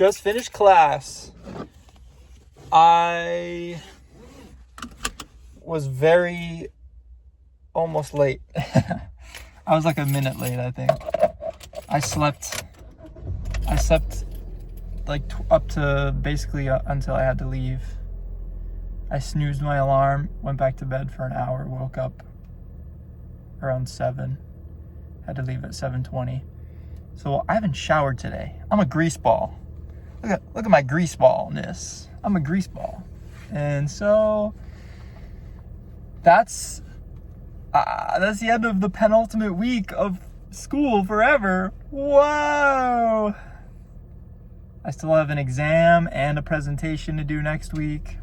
just finished class. I was almost late. I was like a minute late, I think. I slept like up to basically until I had to leave. I snoozed my alarm, went back to bed for an hour, woke up around 7. Had to leave at 7:20. So I haven't showered today. I'm a grease ball. Look at my grease ballness. I'm a grease ball. And so that's the end of the penultimate week of school forever. Whoa! I still have an exam and a presentation to do next week.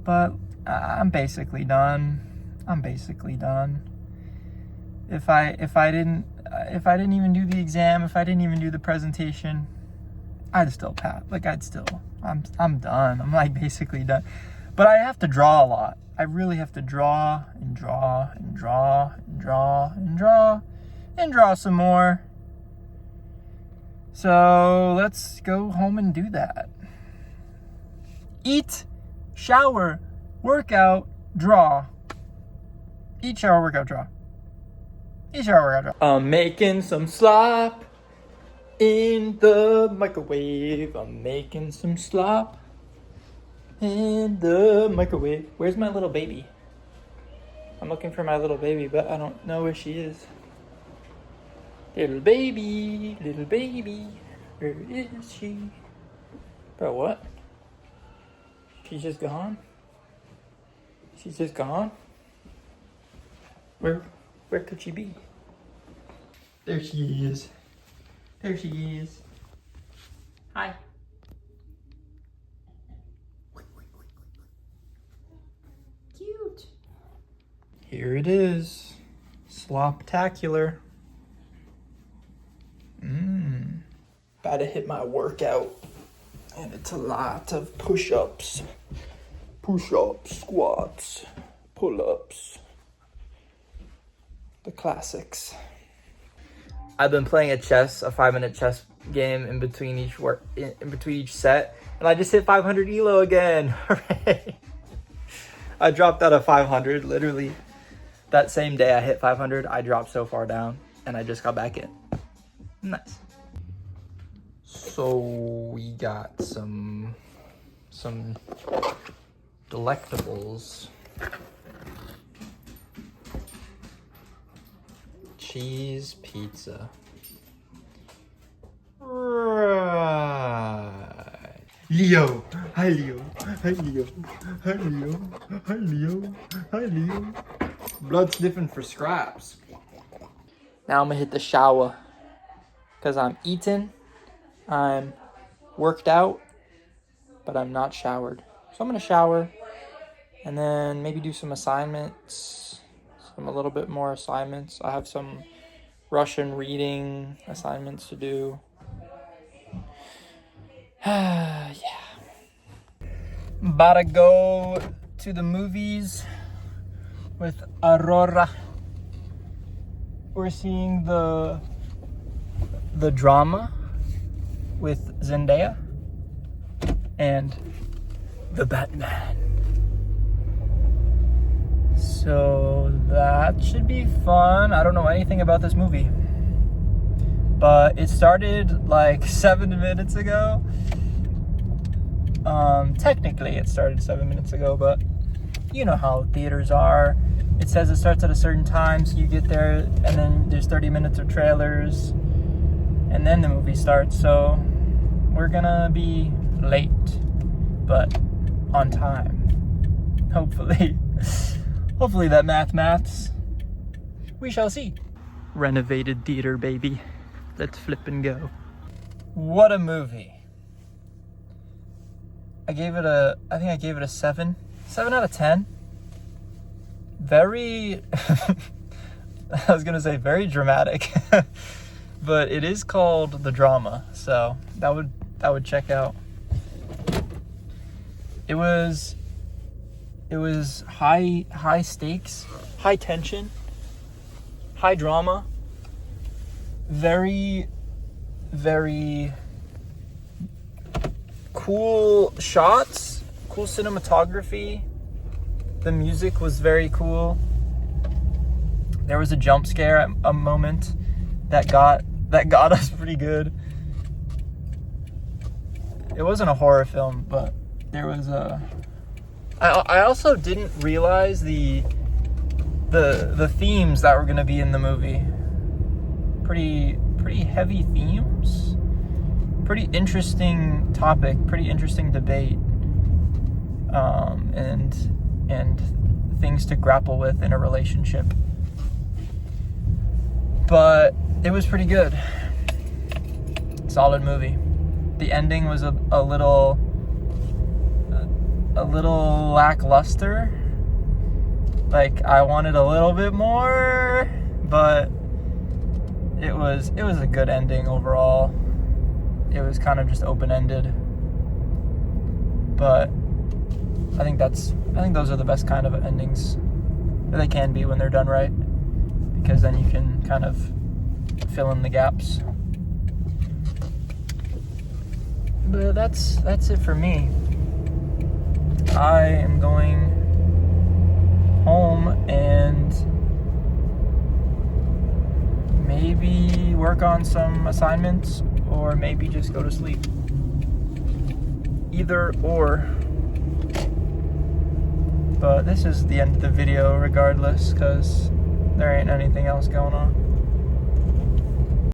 But I'm basically done. If I didn't even do the exam, if I didn't even do the presentation, I'd still pass. I'm done. I'm like basically done. But I have to draw a lot. I really have to draw and draw and draw and draw and draw and draw some more. So let's go home and do that. Eat, shower, workout, draw. Eat, shower, workout, draw. Eat, shower, workout, draw. I'm making some slop in the microwave. I'm making some slop in the microwave. Where's my little baby? I'm looking for my little baby, but I don't know where she is. Little baby, where is she? Bro, what? She's just gone? She's just gone? Where could she be? There she is. There she is. Hi. Cute. Here it is. Sloptacular. About to hit my workout. And it's a lot of push-ups. Push-ups, squats, pull-ups. The classics. I've been playing a 5-minute chess game in between each set, and I just hit 500 elo again. Hooray! I dropped out of 500 literally that same day I hit 500. I dropped so far down, and I just got back in. Nice. So we got some delectables. Cheese pizza. Right. Leo. Hi, Leo. Hi, Leo. Hi, Leo. Hi, Leo. Hi, Leo. Blood sniffing for scraps. Now I'm gonna hit the shower. Because I'm eating, I'm worked out, but I'm not showered. So I'm gonna shower and then maybe do some assignments. A little bit more assignments. I have some Russian reading assignments to do. Yeah. About to go to the movies with Aurora. We're seeing the drama with Zendaya and the Batman. So that should be fun. I don't know anything about this movie, but it started like 7 minutes ago. Technically it started 7 minutes ago, but you know how theaters are. It says it starts at a certain time, so you get there and then there's 30 minutes of trailers and then the movie starts. So we're gonna be late, but on time, hopefully. Hopefully that maths. We shall see. Renovated theater, baby. Let's flip and go. What a movie. I think I gave it a 7. 7 out of 10. Very, I was gonna say very dramatic, but it is called The Drama, so that would check out. It was high stakes, high tension, high drama, very very cool shots, cool cinematography. The music was very cool. There was a jump scare at a moment that got us pretty good. It wasn't a horror film, but there was a... I also didn't realize the themes that were going to be in the movie. Pretty heavy themes. Pretty interesting topic. Pretty interesting debate. And things to grapple with in a relationship. But it was pretty good. Solid movie. The ending was a little lackluster. Like, I wanted a little bit more, but it was a good ending overall. It was kind of just open-ended. But I think those are the best kind of endings that they can be when they're done right, because then you can kind of fill in the gaps. But that's it for me. I am going home and maybe work on some assignments, or maybe just go to sleep. Either or. But this is the end of the video regardless, because there ain't anything else going on.